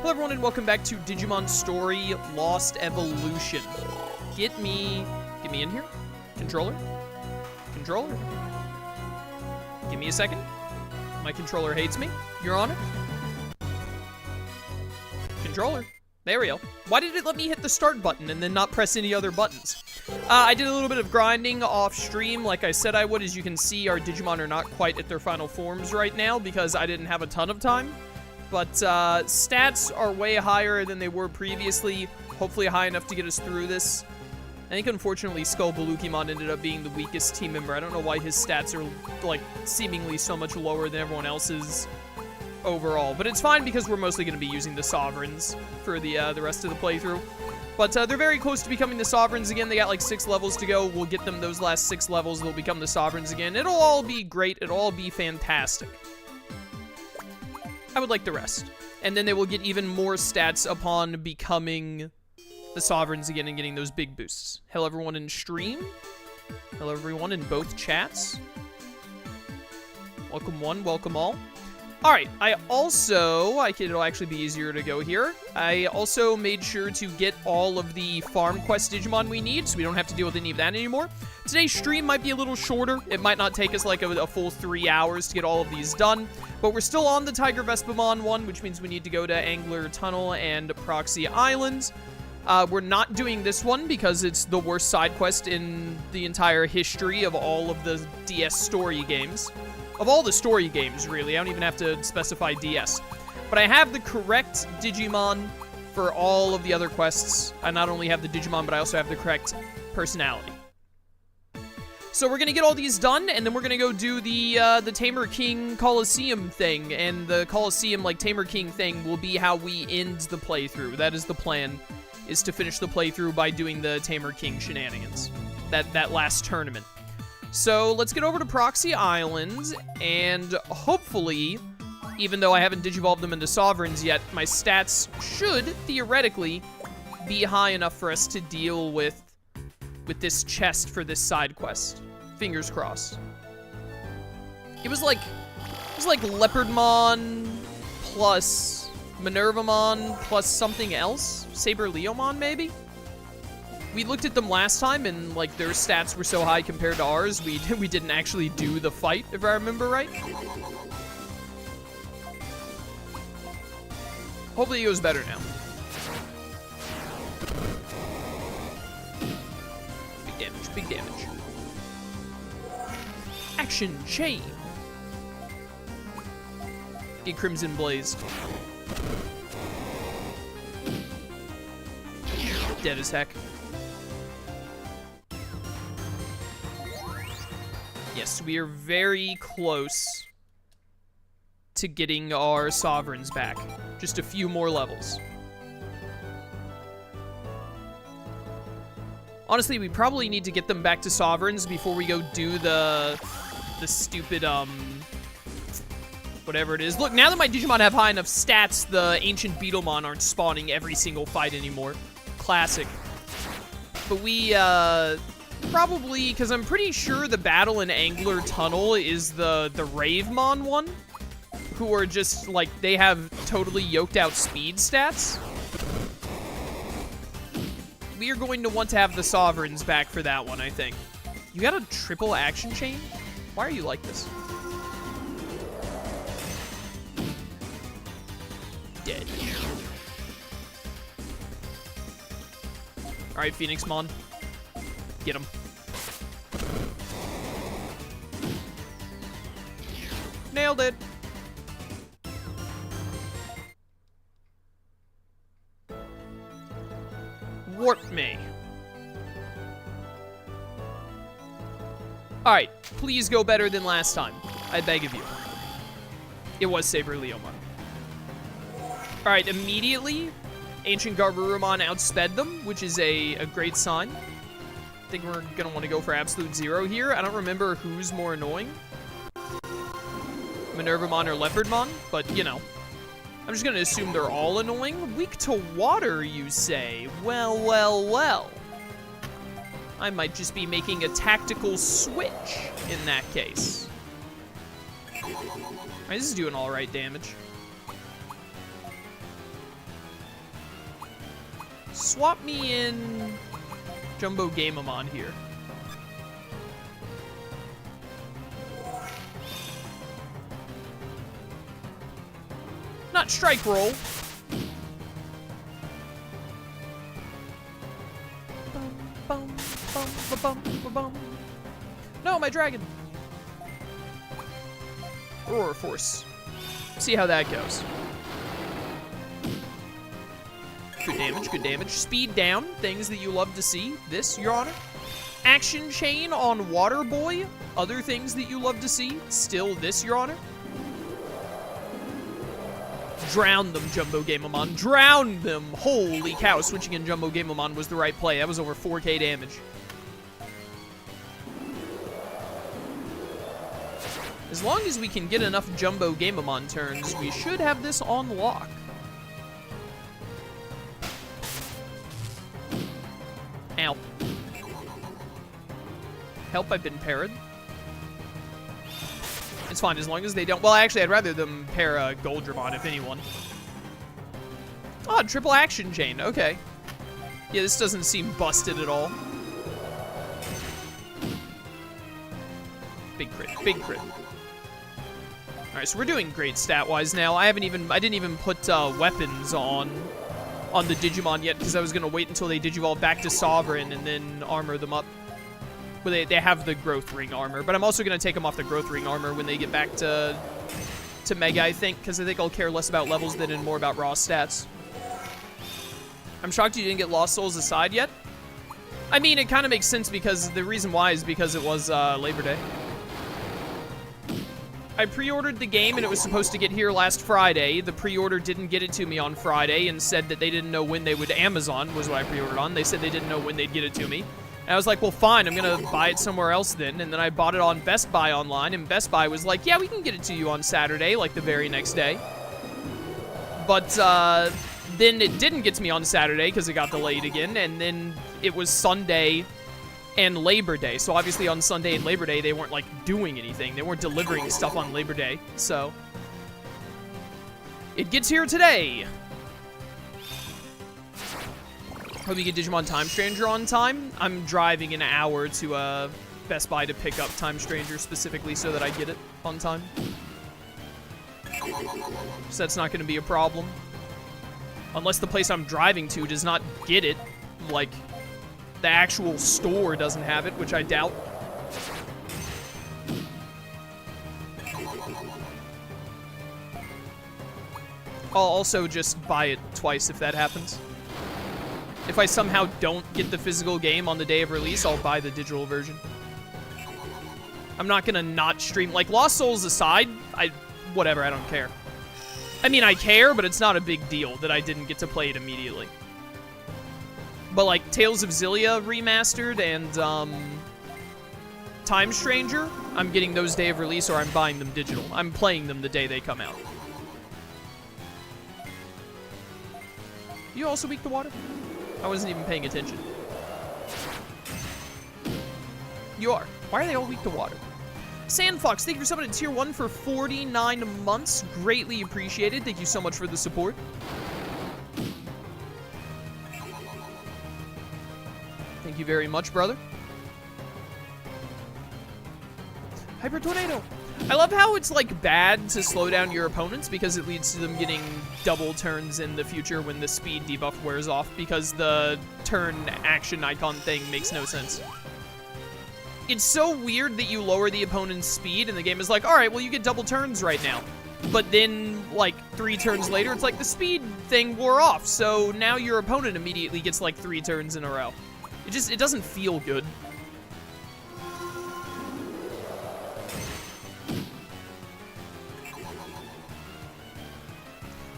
Hello everyone and welcome back to Digimon Story Lost Evolution. Get me in here. Controller. Give me a second. My controller hates me, Your Honor. Controller. There we go. Why did it let me hit the start button and then not press any other buttons? I did a little bit of grinding off stream like I said I would. As you can see, our Digimon are not quite at their final forms right now because I didn't have a ton of time. But stats are way higher than they were previously. Hopefully high enough to get us through this. I think unfortunately Skull Balukimon ended up being the weakest team member. I don't know why his stats are like seemingly so much lower than everyone else's overall. But it's fine because we're mostly going to be using the Sovereigns for the rest of the playthrough. But they're very close to becoming the Sovereigns again. They got like 6 levels to go. We'll get them those last 6 levels. They'll become the Sovereigns again. It'll all be great. It'll all be fantastic. I would like the rest. And then they will get even more stats upon becoming the Sovereigns again and getting those big boosts. Hello everyone in stream. Hello everyone in both chats. Welcome one, welcome all. Alright, it'll actually be easier to go here. I also made sure to get all of the farm quest Digimon we need, so we don't have to deal with any of that anymore. Today's stream might be a little shorter. It might not take us like a full 3 hours to get all of these done. But we're still on the Tiger Vespamon one, which means we need to go to Angler Tunnel and Proxy Islands. We're not doing this one because it's the worst side quest in the entire history of all of the DS Story games. Of all the story games, really. I don't even have to specify DS. But I have the correct Digimon for all of the other quests. I not only have the Digimon, but I also have the correct personality. So we're going to get all these done, and then we're going to go do the Tamer King Coliseum thing. And the Coliseum, like, Tamer King thing will be how we end the playthrough. That is the plan, is to finish the playthrough by doing the Tamer King shenanigans. That last tournament. So let's get over to Proxy Islands, and hopefully, even though I haven't digivolved them into Sovereigns yet, my stats should, theoretically, be high enough for us to deal with this chest for this side quest. Fingers crossed. It was like Leopardmon plus Minervamon plus something else? Saber Leomon, maybe? We looked at them last time, and like their stats were so high compared to ours, we didn't actually do the fight, if I remember right. Hopefully it goes better now. Big damage. Action chain. Get Crimson Blaze. Dead as heck. Yes, we are very close to getting our Sovereigns back. Just a few more levels. Honestly, we probably need to get them back to Sovereigns before we go do the stupid, whatever it is. Look, now that my Digimon have high enough stats, the Ancient Beetlemon aren't spawning every single fight anymore. Classic. But we, probably, because I'm pretty sure the battle in Angler Tunnel is the Ravemon one, who are just, like, they have totally yoked out speed stats. We are going to want to have the Sovereigns back for that one, I think. You got a triple action chain? Why are you like this? Dead. Alright, Phoenixmon. Get him. Nailed it. Warp me. Alright, please go better than last time. I beg of you. It was Saber Leomon. Alright, immediately, Ancient Garurumon outsped them, which is a great sign. I think we're gonna want to go for Absolute Zero here. I don't remember who's more annoying. Minervamon or Leopardmon, but, you know. I'm just gonna assume they're all annoying. Weak to water, you say? Well, well, well. I might just be making a tactical switch in that case. Alright, this is doing alright damage. Swap me in Jumbo Gamemon here. Not strike roll. No, my dragon. Aurora Force. See how that goes. Good damage, good damage. Speed down, things that you love to see. This, Your Honor. Action chain on Water Boy. Other things that you love to see. Still this, Your Honor. Drown them, Jumbo Gamemon. Drown them! Holy cow, switching in Jumbo Gamemon was the right play. That was over 4k damage. As long as we can get enough Jumbo Gamemon turns, we should have this on lock. Ow. Help, I've been parried. It's fine, as long as they don't... Well, actually, I'd rather them pair a Goldramon, if anyone. Oh, triple action chain. Okay. Yeah, this doesn't seem busted at all. Big crit. Big crit. Alright, so we're doing great stat-wise now. I didn't even put weapons on the Digimon yet, because I was going to wait until they Digivolve back to Sovereign and then armor them up. Well, they have the Growth Ring armor, but I'm also going to take them off the Growth Ring armor when they get back to Mega, I think, because I think I'll care less about levels than and more about raw stats. I'm shocked you didn't get Lost Souls aside yet. I mean, it kind of makes sense because the reason why is because it was Labor Day. I pre-ordered the game and it was supposed to get here last Friday. The pre-order didn't get it to me on Friday and said that they didn't know when they would. Amazon was what I pre-ordered on. They said they didn't know when they'd get it to me. And I was like, well, fine, I'm going to buy it somewhere else then. And then I bought it on Best Buy online, and Best Buy was like, yeah, we can get it to you on Saturday, like the very next day. But then it didn't get to me on Saturday because it got delayed again, and then it was Sunday and Labor Day. So obviously on Sunday and Labor Day, they weren't, like, doing anything. They weren't delivering stuff on Labor Day, so... It gets here today! Hope you get Digimon Time Stranger on time. I'm driving an hour to Best Buy to pick up Time Stranger specifically so that I get it on time. So that's not going to be a problem. Unless the place I'm driving to does not get it. Like, the actual store doesn't have it, which I doubt. I'll also just buy it twice if that happens. If I somehow don't get the physical game on the day of release, I'll buy the digital version. I'm not gonna not stream. Like, Lost Souls aside, whatever, I don't care. I mean, I care, but it's not a big deal that I didn't get to play it immediately. But, like, Tales of Xillia Remastered and, Time Stranger, I'm getting those day of release or I'm buying them digital. I'm playing them the day they come out. You also weak to water? I wasn't even paying attention. You are. Why are they all weak to water? Sandfox, thank you for summoning Tier 1 for 49 months. Greatly appreciated. Thank you so much for the support. Thank you very much, brother. Hyper Tornado. I love how it's, like, bad to slow down your opponents because it leads to them getting double turns in the future when the speed debuff wears off because the turn action icon thing makes no sense. It's so weird that you lower the opponent's speed and the game is like, alright, well, you get double turns right now. But then, like, 3 turns later, it's like the speed thing wore off, so now your opponent immediately gets, like, 3 turns in a row. It doesn't feel good.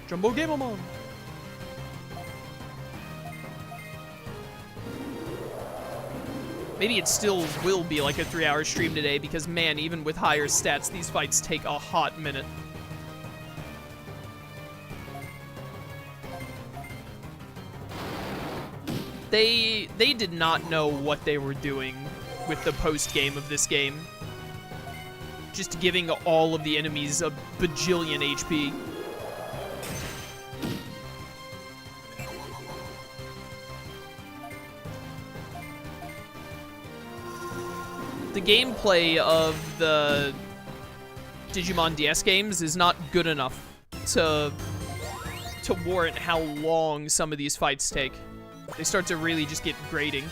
Jumbo Gamemon. Maybe it still will be like a 3-hour stream today because, man, even with higher stats, these fights take a hot minute. They did not know what they were doing with the post-game of this game. Just giving all of the enemies a bajillion HP. the gameplay of the Digimon DS games is not good enough to warrant how long some of these fights take. They start to really just get grating.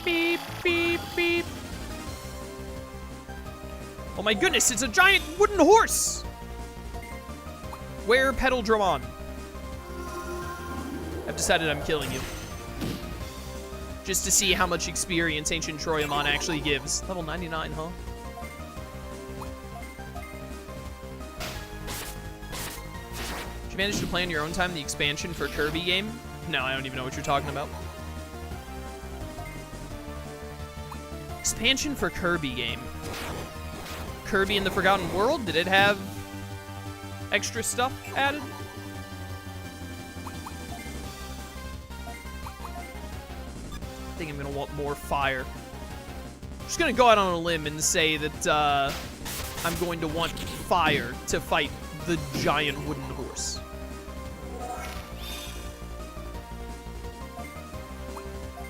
Beep, beep, beep. Oh my goodness, it's a giant wooden horse! Where Pedal Dramon? I've decided I'm killing you. Just to see how much experience Ancient Troyamon actually gives. Level 99, huh? Did you manage to play on your own time the expansion for Kirby game? No, I don't even know what you're talking about. Expansion for Kirby game. Kirby in the Forgotten World? Did it have extra stuff added? I think I'm gonna want more fire. I'm just gonna go out on a limb and say that I'm going to want fire to fight the giant wooden horse.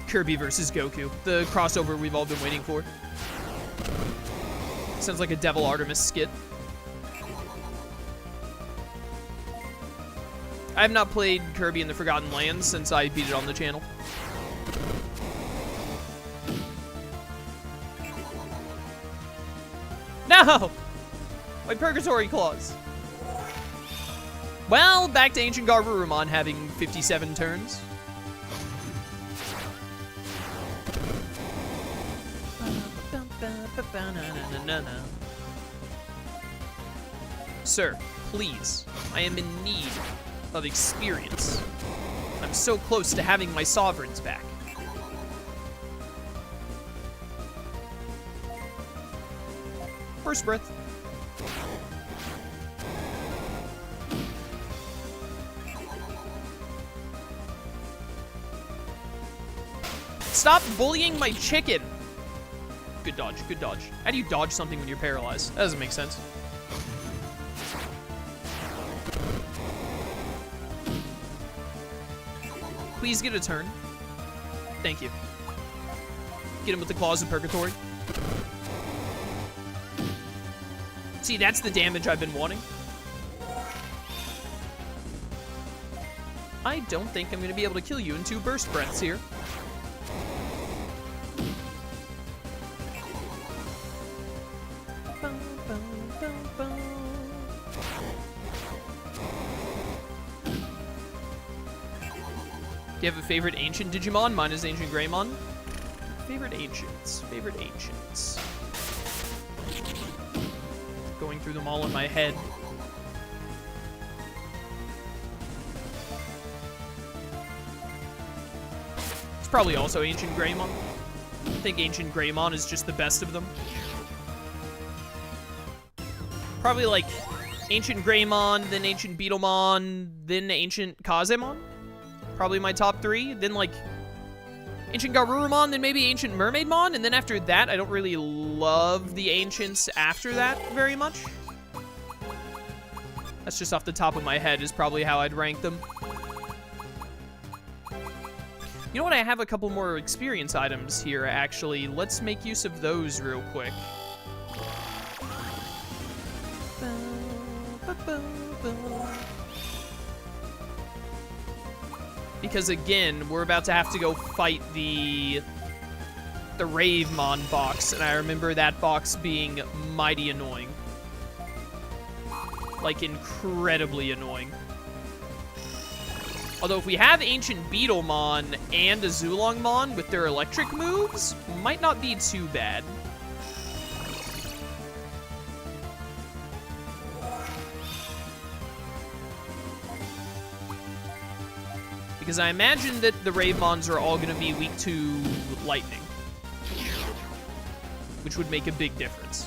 Kirby versus Goku, the crossover we've all been waiting for. Sounds like a Devil Artemis skit. I have not played Kirby in the Forgotten Lands since I beat it on the channel. No! My Purgatory Claws. Well, back to Ancient Garurumon having 57 turns. Sir, please. I am in need of experience. I'm so close to having my sovereigns back. First breath. Stop bullying my chicken. Good dodge, good dodge. How do you dodge something when you're paralyzed? That doesn't make sense. Please get a turn. Thank you. Get him with the Claws of Purgatory. See, that's the damage I've been wanting. I don't think I'm going to be able to kill you in 2 burst breaths here. Do you have a favorite ancient Digimon? Mine is Ancient Greymon. Favorite ancients. Favorite ancients. Going through them all in my head. It's probably also Ancient Greymon. I think Ancient Greymon is just the best of them. Probably like Ancient Greymon, then Ancient Beetlemon, then Ancient Kazemon. Probably my top 3. Then like Ancient Garurumon, then maybe Ancient Mermaidmon, and then after that, I don't really love the Ancients after that very much. That's just off the top of my head is probably how I'd rank them. You know what? I have a couple more experience items here, actually. Let's make use of those real quick. Because again, we're about to have to go fight the Ravemon box, and I remember that box being mighty annoying. Like, incredibly annoying. Although if we have Ancient Beetlemon and a Zulongmon with their electric moves, might not be too bad. Because I imagine that the Ravemons are all going to be weak to lightning. Which would make a big difference.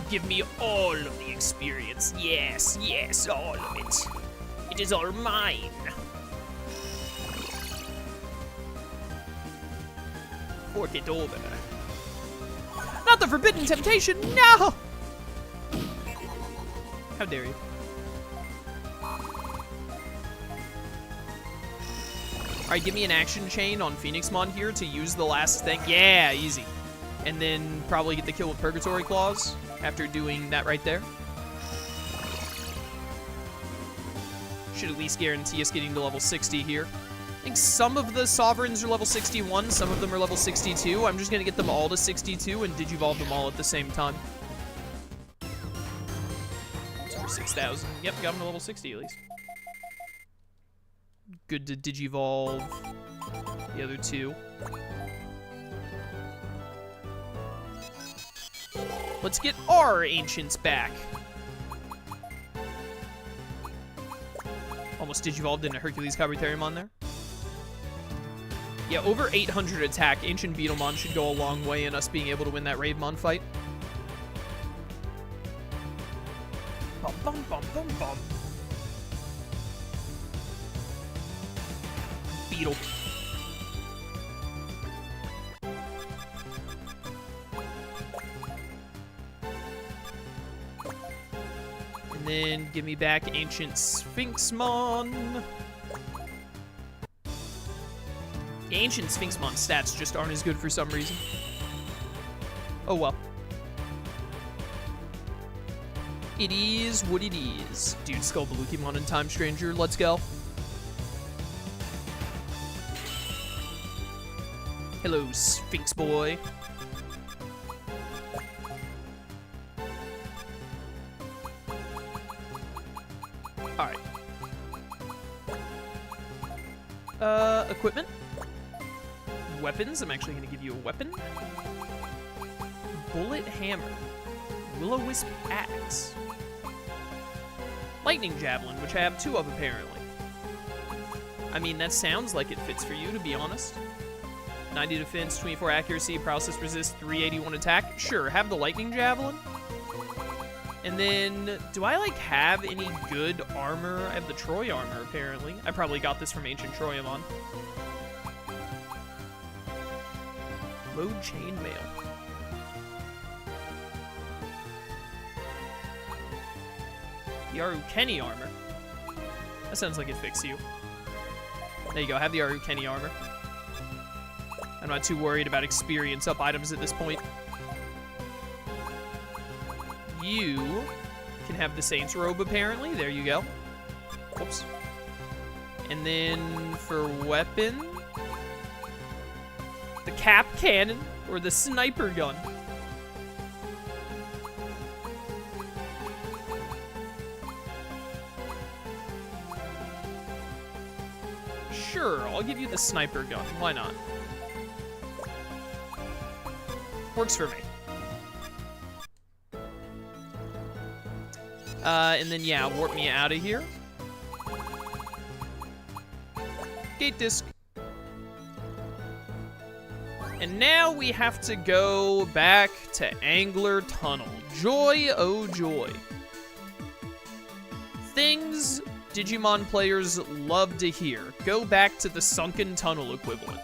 Give me all of the experience. Yes, yes, all of it. It is all mine. Fork it over. Not the forbidden temptation, no! How dare you? All right, give me an action chain on Phoenixmon here to use the last thing. Yeah, easy. And then probably get the kill with Purgatory Claws after doing that right there. Should at least guarantee us getting to level 60 here. I think some of the Sovereigns are level 61, some of them are level 62. I'm just going to get them all to 62 and Digivolve them all at the same time. For 6,000. Yep, got them to level 60 at least. Good to Digivolve the other two. Let's get our Ancients back. Almost Digivolved into Hercules Kabuterimon there. Yeah, over 800 attack. Ancient Beetlemon should go a long way in us being able to win that Ravemon fight. Bum, bum, bum, bum, bum. Beetle. And then give me back Ancient Sphinxmon. The Ancient Sphinxmon stats just aren't as good for some reason. Oh well. It is what it is. Dude, Skullbalukimon and Time Stranger, let's go. Hello, Sphinx boy. Alright. Equipment. Weapons. I'm actually going to give you a weapon. Bullet Hammer. Will-O-Wisp Axe. Lightning Javelin, which I have 2 of apparently. I mean, that sounds like it fits for you, to be honest. 90 defense, 24 accuracy, paralysis resist, 381 attack. Sure, have the Lightning Javelin. And then, do I, like, have any good armor? I have the Troy armor, apparently. I probably got this from Ancient Troyamon. Load Chainmail. The Arukeni armor. That sounds like it fits you. There you go, have the Arukeni armor. I'm not too worried about experience up items at this point. You can have the Saint's Robe, apparently. There you go. Whoops. And then for weapon, the Cap Cannon or the Sniper Gun. Sure, I'll give you the Sniper Gun. Why not? Works for me. And then, yeah, warp me out of here. Gate disc. And now we have to go back to Angler Tunnel. Joy, oh joy. Things Digimon players love to hear. Go back to the sunken tunnel equivalent.